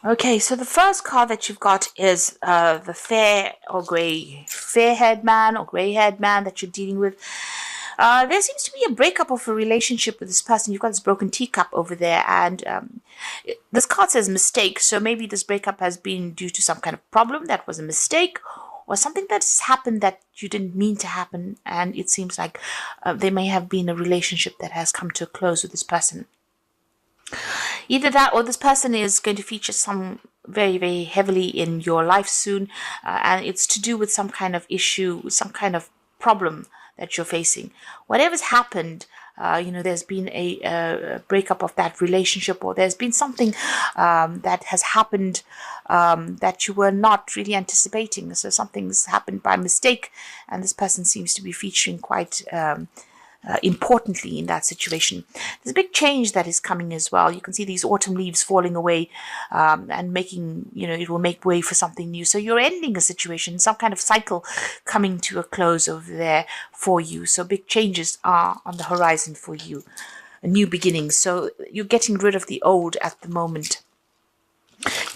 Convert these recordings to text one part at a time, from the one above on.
Okay, so the first card that you've got is the fair-haired man or gray-haired man that you're dealing with. There seems to be a breakup of a relationship with this person. You've got this broken teacup over there, and this card says mistake. So maybe this breakup has been due to some kind of problem that was a mistake, or something that's happened that you didn't mean to happen. And it seems like there may have been a relationship that has come to a close with this person. Either that or this person is going to feature some very, very heavily in your life soon, and it's to do with some kind of issue, some kind of problem that you're facing. Whatever's happened, there's been a breakup of that relationship, or there's been something that has happened that you were not really anticipating. So something's happened by mistake, and this person seems to be featuring quite importantly in that situation. There's a big change that is coming as well. You can see these autumn leaves falling away and making, it will make way for something new. So you're ending a situation, some kind of cycle coming to a close over there for you. So big changes are on the horizon for you, a new beginning. So you're getting rid of the old at the moment.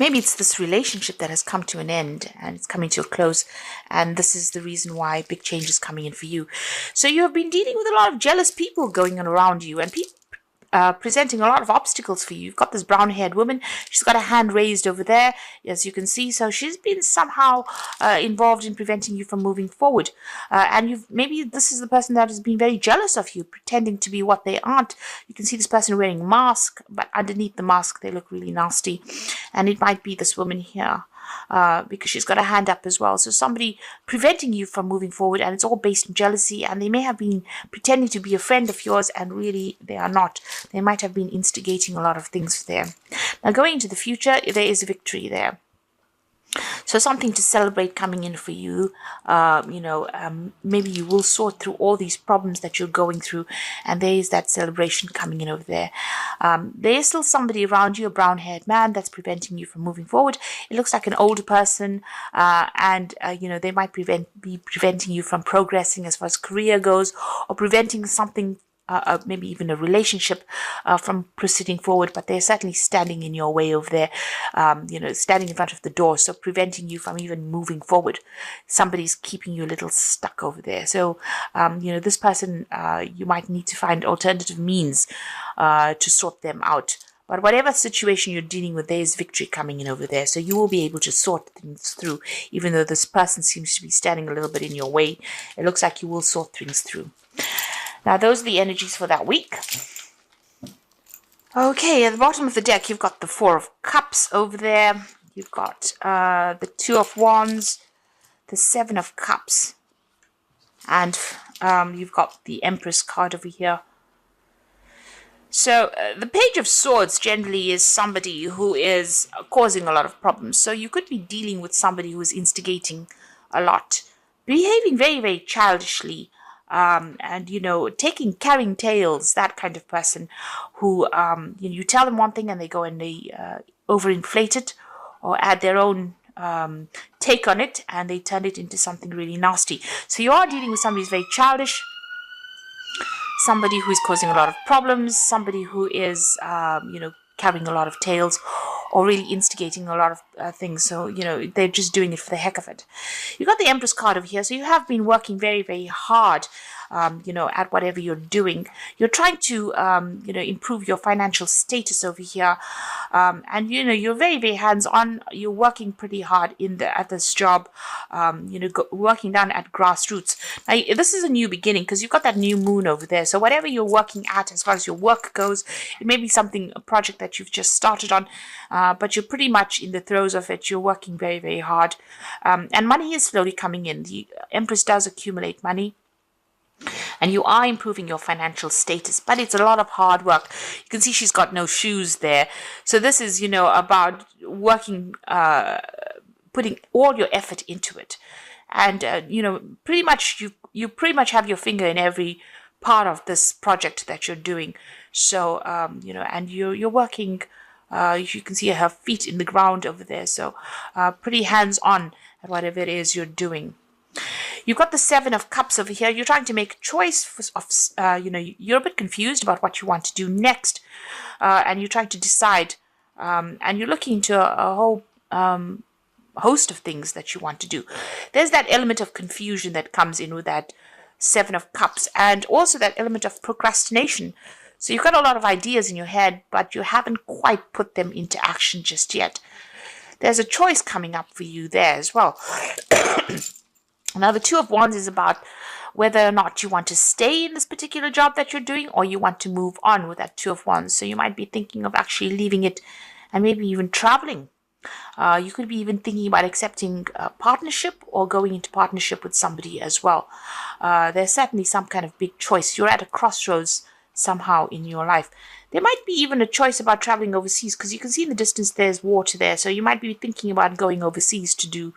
Maybe it's this relationship that has come to an end and it's coming to a close, and this is the reason why big change is coming in for you. So you have been dealing with a lot of jealous people going on around you, and people presenting a lot of obstacles for you. You've got this brown-haired woman. She's got a hand raised over there, as you can see. So she's been somehow involved in preventing you from moving forward. And maybe this is the person that has been very jealous of you, pretending to be what they aren't. You can see this person wearing a mask, but underneath the mask, they look really nasty. And it might be this woman here. Because she's got a hand up as well. So somebody preventing you from moving forward, and it's all based on jealousy, and they may have been pretending to be a friend of yours, and really they are not. They might have been instigating a lot of things there. Now going into the future, there is victory there. So something to celebrate coming in for you. Maybe you will sort through all these problems that you're going through, and there is that celebration coming in over there. There is still somebody around you, a brown-haired man, that's preventing you from moving forward. It looks like an older person, and they might be preventing you from progressing as far as career goes, or preventing something, maybe even a relationship from proceeding forward, but they're certainly standing in your way over there, standing in front of the door, so preventing you from even moving forward. Somebody's keeping you a little stuck over there. So, this person, you might need to find alternative means to sort them out. But whatever situation you're dealing with, there is victory coming in over there. So you will be able to sort things through, even though this person seems to be standing a little bit in your way. It looks like you will sort things through. Now, those are the energies for that week. Okay, at the bottom of the deck, you've got the Four of Cups over there. You've got the Two of Wands, the Seven of Cups, and you've got the Empress card over here. So the Page of Swords generally is somebody who is causing a lot of problems. So you could be dealing with somebody who is instigating a lot, behaving very, very childishly, and carrying tales, that kind of person who you tell them one thing and they go and they overinflate it or add their own take on it, and they turn it into something really nasty. So you are dealing with somebody who's very childish, somebody who is causing a lot of problems, somebody who is carrying a lot of tales, or really instigating a lot of things. So, they're just doing it for the heck of it. You got the Empress card over here. So you have been working very, very hard, at whatever you're doing. You're trying to, improve your financial status over here. And, you're very, very hands-on. You're working pretty hard at this job, working down at grassroots. Now, this is a new beginning because you've got that new moon over there. So whatever you're working at as far as your work goes, it may be a project that you've just started on, but you're pretty much in the throes of it. You're working very, very hard. And money is slowly coming in. The Empress does accumulate money, and you are improving your financial status, but it's a lot of hard work. You can see she's got no shoes there. So this is, about working, putting all your effort into it. And, pretty much you pretty much have your finger in every part of this project that you're doing. So, and you're working, you can see her feet in the ground over there. So, pretty hands-on at whatever it is you're doing. You've got the Seven of Cups over here. You're trying to make a choice you're a bit confused about what you want to do next. And you're trying to decide, and you're looking into a whole host of things that you want to do. There's that element of confusion that comes in with that Seven of Cups, and also that element of procrastination. So you've got a lot of ideas in your head, but you haven't quite put them into action just yet. There's a choice coming up for you there as well. Now, the Two of Wands is about whether or not you want to stay in this particular job that you're doing, or you want to move on with that Two of Wands. So you might be thinking of actually leaving it and maybe even traveling. You could be even thinking about accepting a partnership or going into partnership with somebody as well. There's certainly some kind of big choice. You're at a crossroads somehow in your life. There might be even a choice about traveling overseas, because you can see in the distance there's water there. So you might be thinking about going overseas to do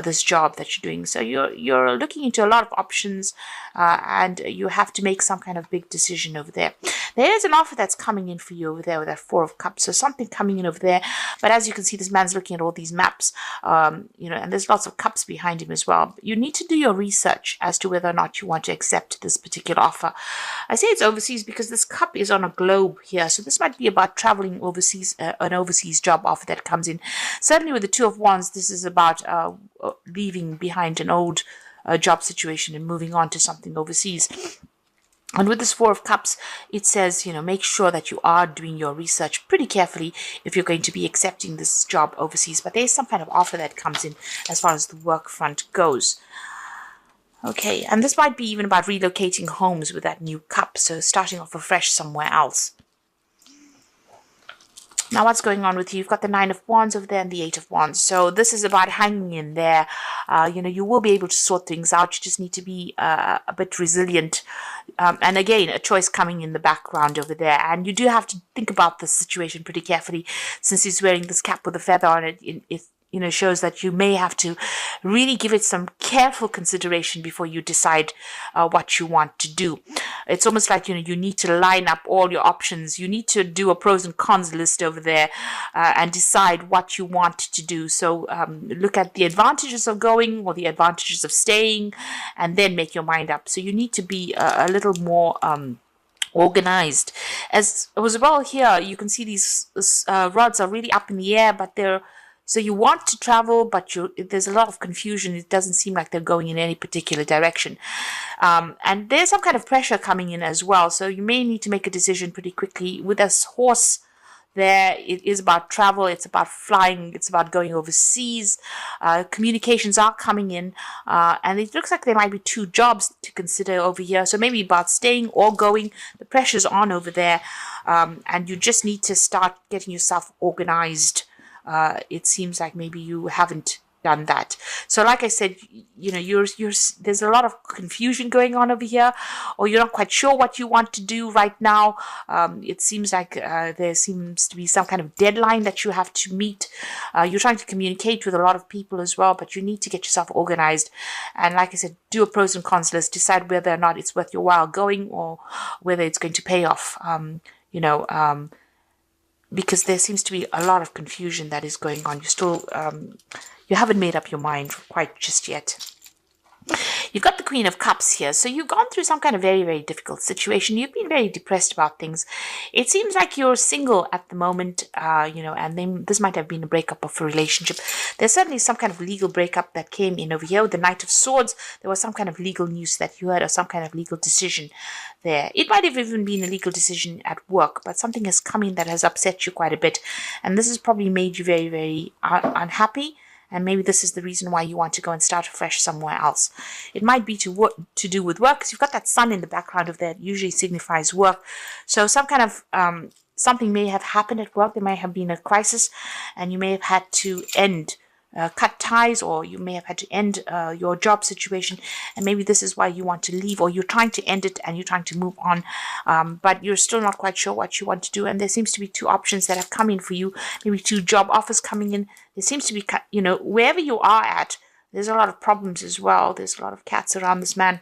this job that you're doing. So you're looking into a lot of options, and you have to make some kind of big decision over there. There is an offer that's coming in for you over there with that Four of Cups. So something coming in over there. But as you can see, this man's looking at all these maps, and there's lots of cups behind him as well. You need to do your research as to whether or not you want to accept this particular offer. I say it's overseas because this cup is on a globe here. So this might be about traveling overseas, an overseas job offer that comes in. Certainly with the Two of Wands, this is about leaving behind an old job situation and moving on to something overseas. And with this Four of Cups, it says, make sure that you are doing your research pretty carefully if you're going to be accepting this job overseas. But there's some kind of offer that comes in as far as the work front goes. Okay, and this might be even about relocating homes with that new cup. So starting off afresh somewhere else. Now, what's going on with you? You've got the Nine of Wands over there and the Eight of Wands. So this is about hanging in there. You will be able to sort things out. You just need to be a bit resilient. And again, a choice coming in the background over there. And you do have to think about this situation pretty carefully, since he's wearing this cap with a feather on it. It shows that you may have to really give it some careful consideration before you decide what you want to do. It's almost like, you need to line up all your options. You need to do a pros and cons list over there and decide what you want to do. So look at the advantages of going or the advantages of staying, and then make your mind up. So you need to be a little more organized. As well here, you can see these rods are really up in the air, but so you want to travel, but there's a lot of confusion. It doesn't seem like they're going in any particular direction. And there's some kind of pressure coming in as well. So you may need to make a decision pretty quickly. With this horse there, it is about travel. It's about flying. It's about going overseas. Communications are coming in. And it looks like there might be two jobs to consider over here. So maybe about staying or going. The pressure's on over there. And you just need to start getting yourself organized. It seems like maybe you haven't done that. So like I said, there's a lot of confusion going on over here, or you're not quite sure what you want to do right now. It seems like there seems to be some kind of deadline that you have to meet. You're trying to communicate with a lot of people as well, but you need to get yourself organized. And like I said, do a pros and cons list, decide whether or not it's worth your while going, or whether it's going to pay off. Because there seems to be a lot of confusion that is going on. You haven't made up your mind quite just yet. You've got the Queen of Cups here. So you've gone through some kind of very, very difficult situation. You've been very depressed about things. It seems like you're single at the moment, and then this might have been a breakup of a relationship. There's certainly some kind of legal breakup that came in over here. With the Knight of Swords, there was some kind of legal news that you heard, or some kind of legal decision there. It might have even been a legal decision at work, but something has come in that has upset you quite a bit. And this has probably made you very, very unhappy. And maybe this is the reason why you want to go and start afresh somewhere else. It might be to do with work, because you've got that sun in the background of that usually signifies work. So some kind of something may have happened at work. There may have been a crisis, and you may have had to cut ties, or you may have had to end your job situation, and maybe this is why you want to leave, or you're trying to end it and you're trying to move on, but you're still not quite sure what you want to do. And there seems to be two options that have come in for you, maybe two job offers coming in. There seems to be, wherever you are at, there's a lot of problems as well. There's a lot of cats around this man.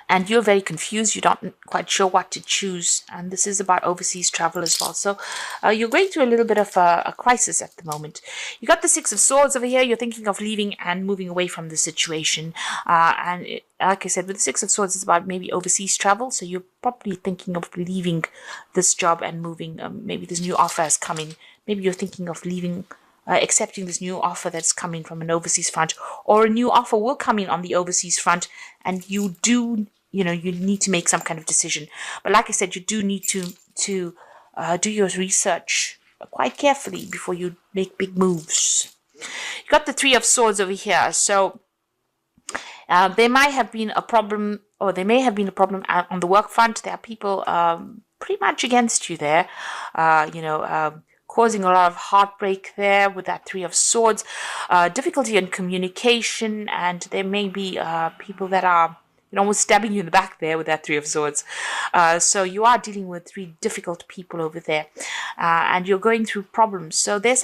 and you're very confused. You're not quite sure what to choose. And this is about overseas travel as well. So you're going through a little bit of a crisis at the moment. You got the Six of Swords over here. You're thinking of leaving and moving away from the situation. Like I said, with the Six of Swords, it's about maybe overseas travel. So you're probably thinking of leaving this job and moving. Maybe this new offer is coming. Maybe you're thinking of leaving, accepting this new offer that's coming from an overseas front, or a new offer will come in on the overseas front, and you need to make some kind of decision. But like I said, you do need to do your research quite carefully before you make big moves. You got the Three of Swords over here. So there might have been a problem, or there may have been a problem on the work front. There are people pretty much against you there, causing a lot of heartbreak there with that Three of Swords, difficulty in communication, and there may be people that are almost stabbing you in the back there with that Three of Swords. So you are dealing with three difficult people over there, and you're going through problems. So there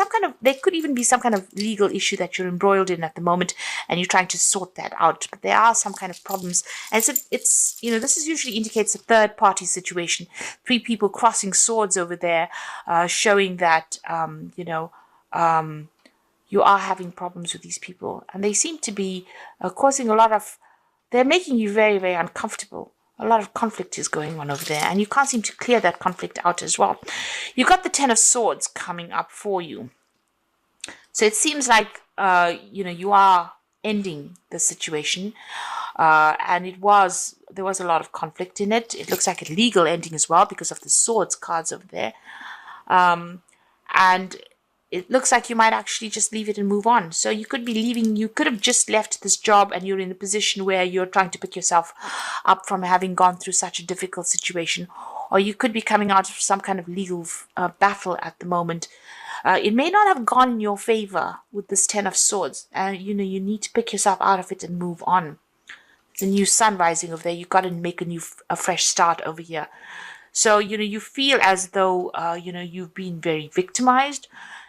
could even be some kind of legal issue that you're embroiled in at the moment, and you're trying to sort that out. But there are some kind of problems, and this usually indicates a third party situation. Three people crossing swords over there, showing that you are having problems with these people, and they seem to be causing a lot of. They're making you very, very uncomfortable. A lot of conflict is going on over there, and you can't seem to clear that conflict out as well. You've got the Ten of Swords coming up for you. So it seems like, you are ending the situation, and there was a lot of conflict in it. It looks like a legal ending as well because of the swords cards over there. And it looks like you might actually just leave it and move on. So you could be leaving. You could have just left this job, and you're in a position where you're trying to pick yourself up from having gone through such a difficult situation. Or you could be coming out of some kind of legal battle at the moment. It may not have gone in your favor with this Ten of Swords. You need to pick yourself out of it and move on. There's a new sun rising over there. You've got to make a fresh start over here. So, you feel as though, you've been very victimized.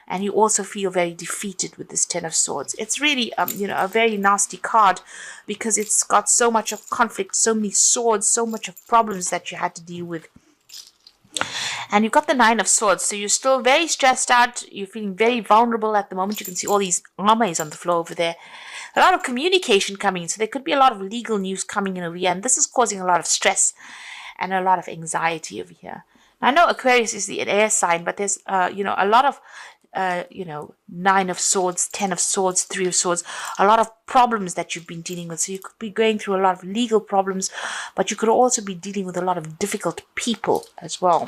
And you also feel very defeated with this Ten of Swords. It's really, a very nasty card because it's got so much of conflict, so many swords, so much of problems that you had to deal with. And you've got the Nine of Swords. So you're still very stressed out. You're feeling very vulnerable at the moment. You can see all these armors on the floor over there. A lot of communication coming in. So there could be a lot of legal news coming in over here. And this is causing a lot of stress and a lot of anxiety over here. Now, I know Aquarius is the air sign, but there's, a lot of Nine of Swords, Ten of Swords, Three of Swords, a lot of problems that you've been dealing with. So you could be going through a lot of legal problems, but you could also be dealing with a lot of difficult people as well.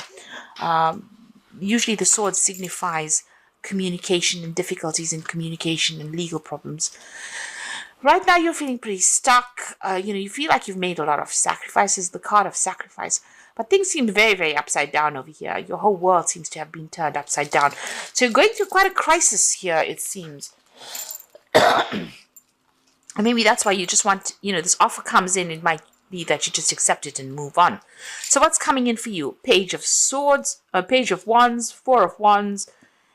Usually the sword signifies communication and difficulties in communication and legal problems. Right now you're feeling pretty stuck. You feel like you've made a lot of sacrifices, the card of sacrifice. But things seem very, very upside down over here. Your whole world seems to have been turned upside down. So you're going through quite a crisis here, it seems. And maybe that's why you just want, this offer comes in. It might be that you just accept it and move on. So what's coming in for you? Page of Swords, Page of Wands, Four of Wands,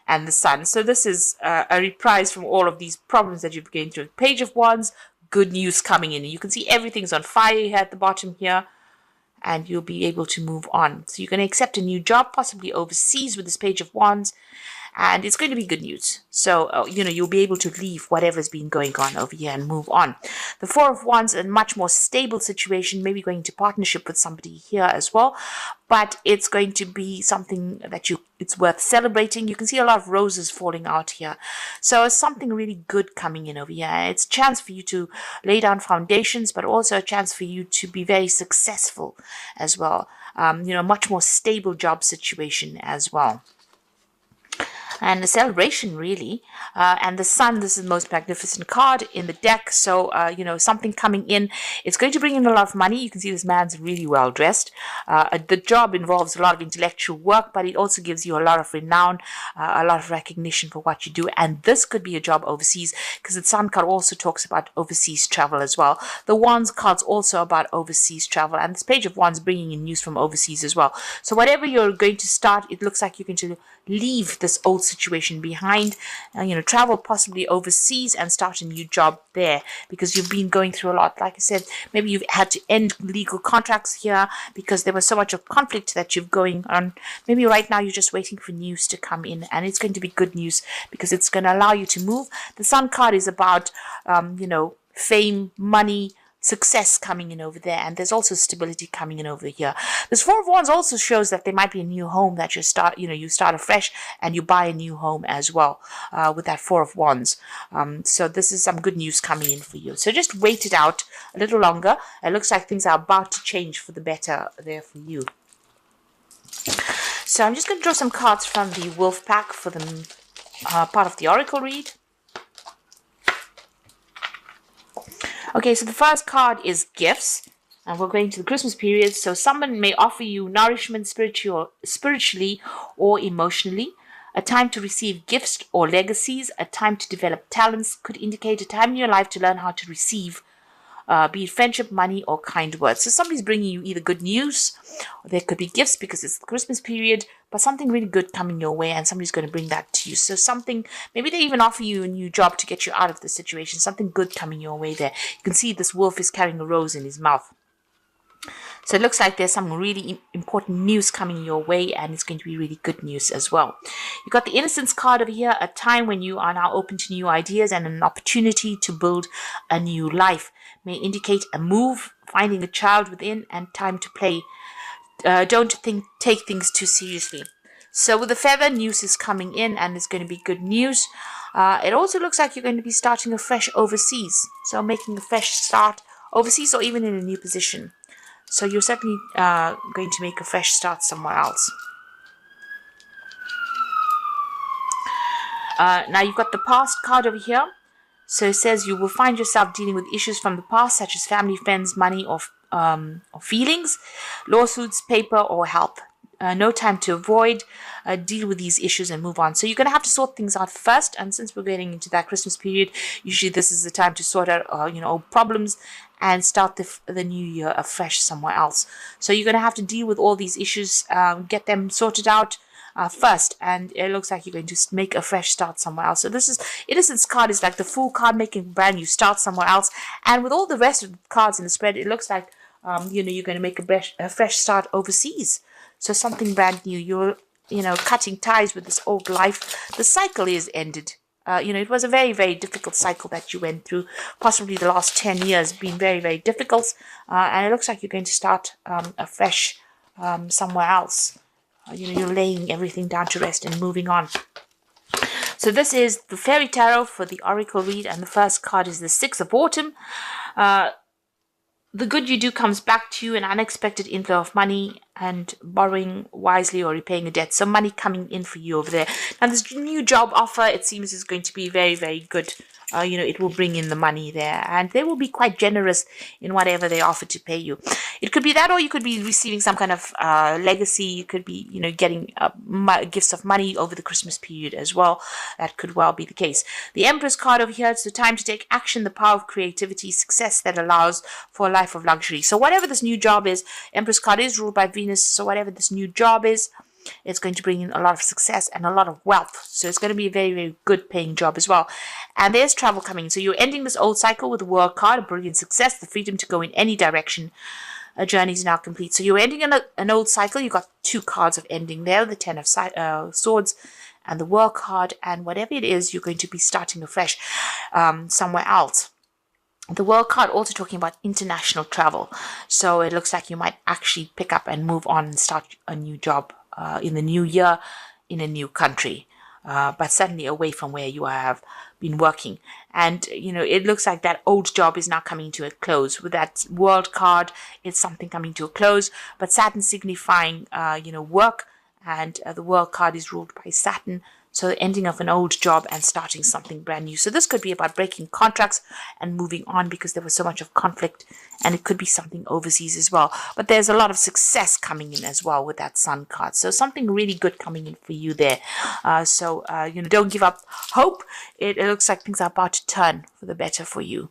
and the Sun. So this is a reprise from all of these problems that you've been going through. Page of Wands, good news coming in. You can see everything's on fire here at the bottom here. And you'll be able to move on. So you're going to accept a new job, possibly overseas with this Page of Wands. And it's going to be good news. So, you'll be able to leave whatever's been going on over here and move on. The Four of Wands, a much more stable situation, maybe going into partnership with somebody here as well. But it's going to be something that it's worth celebrating. You can see a lot of roses falling out here. So it's something really good coming in over here. It's a chance for you to lay down foundations, but also a chance for you to be very successful as well. Much more stable job situation as well. And a celebration, really. And the Sun, this is the most magnificent card in the deck. So, something coming in. It's going to bring in a lot of money. You can see this man's really well dressed. The job involves a lot of intellectual work, but it also gives you a lot of renown, a lot of recognition for what you do. And this could be a job overseas, because the Sun card also talks about overseas travel as well. The Wands card's also about overseas travel. And this Page of Wands bringing in news from overseas as well. So whatever you're going to start, it looks like you're going to leave this old old situation behind, travel possibly overseas and start a new job there, because you've been going through a lot. Like I said, maybe you've had to end legal contracts here because there was so much of conflict that you've going on. Maybe right now you're just waiting for news to come in, and it's going to be good news because it's going to allow you to move. The Sun card is about, fame, money, success coming in over there, and there's also stability coming in over here. This Four of Wands also shows that there might be a new home that you start afresh, and you buy a new home as well, with that Four of Wands. So this is some good news coming in for you. So just wait it out a little longer. It looks like things are about to change for the better there for you. So I'm just going to draw some cards from the Wolf Pack for the part of the Oracle read. Okay, so the first card is gifts, and we're going to the Christmas period. So someone may offer you nourishment spiritually or emotionally, a time to receive gifts or legacies, a time to develop talents, could indicate a time in your life to learn how to receive, be it friendship, money, or kind words. So somebody's bringing you either good news, or there could be gifts because it's the Christmas period, but something really good coming your way, and somebody's going to bring that to you. So something, maybe they even offer you a new job to get you out of the situation, something good coming your way there. You can see this wolf is carrying a rose in his mouth. So it looks like there's some really important news coming your way, and it's going to be really good news as well. You've got the Innocence card over here, a time when you are now open to new ideas and an opportunity to build a new life. May indicate a move, finding a child within, and time to play. Don't take things too seriously. So with the feather, news is coming in, and it's going to be good news. It also looks like you're going to be starting afresh overseas. So making a fresh start overseas, or even in a new position. So you're certainly going to make a fresh start somewhere else. Now you've got the past card over here. So it says you will find yourself dealing with issues from the past, such as family, friends, money, or feelings, lawsuits, paper, or help. No time to avoid. Deal with these issues and move on. So you're going to have to sort things out first. And since we're getting into that Christmas period, usually this is the time to sort out, old problems and start the new year afresh somewhere else. So you're going to have to deal with all these issues, get them sorted out first, and it looks like you're going to make a fresh start somewhere else. So this is Innocence card is like the Fool card, making brand new start somewhere else. And with all the rest of the cards in the spread, it looks like you're going to make a fresh start overseas. So something brand new. You're cutting ties with this old life. The cycle is ended. It was a very, very difficult cycle that you went through. Possibly the last 10 years been very, very difficult. And it looks like you're going to start afresh somewhere else. You're laying everything down to rest and moving on. So this is the Fairy Tarot for the Oracle read, and the first card is the Six of Autumn. The good you do comes back to you, an unexpected inflow of money, and borrowing wisely or repaying a debt. So money coming in for you over there. Now this new job offer, it seems, is going to be very, very good. It will bring in the money there, and they will be quite generous in whatever they offer to pay you. It could be that, or you could be receiving some kind of legacy. You could be, getting gifts of money over the Christmas period as well. That could well be the case. The Empress card over here, it's the time to take action, the power of creativity, success that allows for a life of luxury. So whatever this new job is, Empress card is ruled by Venus, so whatever this new job is, it's going to bring in a lot of success and a lot of wealth. So it's going to be a very, very good paying job as well. And there's travel coming. So you're ending this old cycle with the World card, a brilliant success, the freedom to go in any direction. A journey is now complete. So you're ending an old cycle. You've got two cards of ending there, the Ten of Swords and the World card. And whatever it is, you're going to be starting afresh somewhere else. The World card also talking about international travel. So it looks like you might actually pick up and move on and start a new job in the new year in a new country, but certainly away from where you have been working. And it looks like that old job is now coming to a close. With that World card, it's something coming to a close, but Saturn signifying work, and the World card is ruled by Saturn. So the ending of an old job and starting something brand new. So this could be about breaking contracts and moving on because there was so much of conflict, and it could be something overseas as well. But there's a lot of success coming in as well with that Sun card. So something really good coming in for you there. Don't give up hope. It looks like things are about to turn for the better for you.